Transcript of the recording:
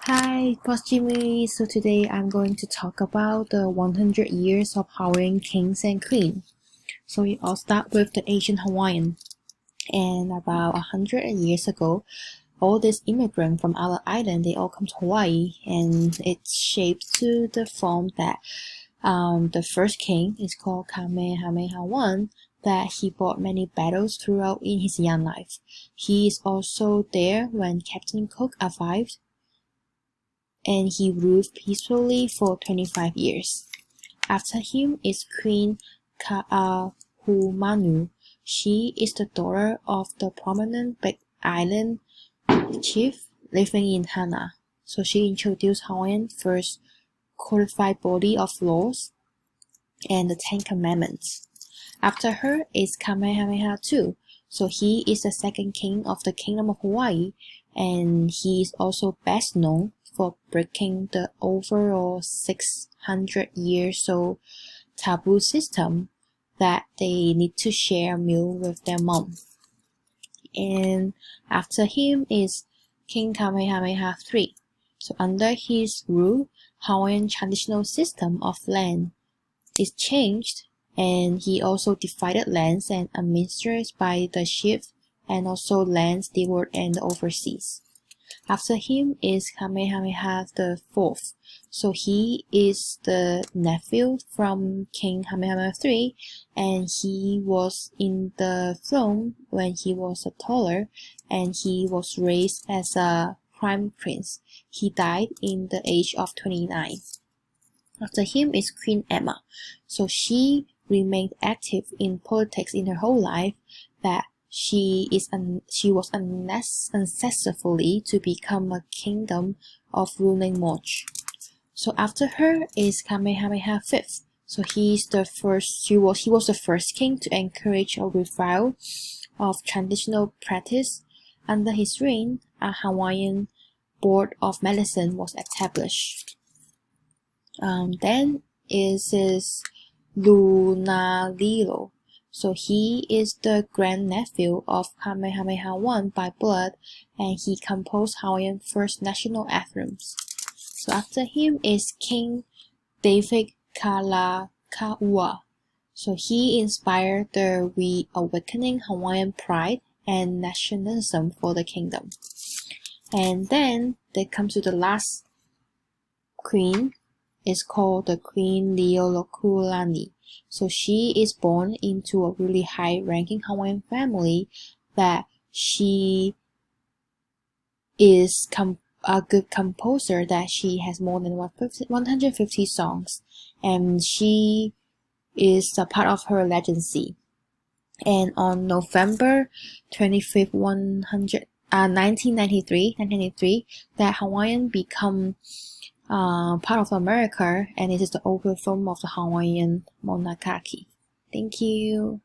Hi, Boss Jimmy. So today I'm going to talk about the 100 years of Hawaiian kings and queens. So we all start with the ancient Hawaiian. And about 100 years ago, all these immigrants from our island, they all come to Hawaii, and it's shaped to the form that the first king is called Kamehameha I, that he fought many battles throughout in his young life. He is also there when Captain Cook arrived, and he ruled peacefully for 25 years. After him is Queen Ka'ahumanu. She is the daughter of the prominent Big Island chief living in Hana. So she introduced Hawaiian first codified body of laws and the Ten Commandments. After her is Kamehameha II. So he is the second king of the Kingdom of Hawaii, and he is also best known for breaking the overall 600 years old taboo system that they need to share a meal with their mom. And after him is King Kamehameha III. So under his rule, Hawaiian traditional system of land is changed, and he also divided lands and administered by the chief, and also lands steward and overseas. After him is Kamehameha IV. So he is the nephew from King Kamehameha III, and he was in the throne when he was taller, and he was raised as a crown prince. He died in the age of 29. After him is Queen Emma. So she remained active in politics in her whole life, that she was unsuccessfully to become a kingdom of ruling monarch. So after her is Kamehameha V. So he was the first king to encourage a revival of traditional practice. Under his reign, a Hawaiian Board of Medicine was established. Then is Lunalilo. So he is the grandnephew of Kamehameha I by blood, and he composed Hawaiian first national anthems. So after him is King David Kalakaua. So he inspired the reawakening Hawaiian pride and nationalism for the kingdom. And then they come to the last queen, is called the Queen Liuokulani. So she is born into a really high-ranking Hawaiian family, that she is a good composer, that she has more than 150 songs, and she is a part of her legacy. And on November 25th, 1993, that Hawaiian become part of America, and it is the overthrow of the Hawaiian monarchy. Thank you.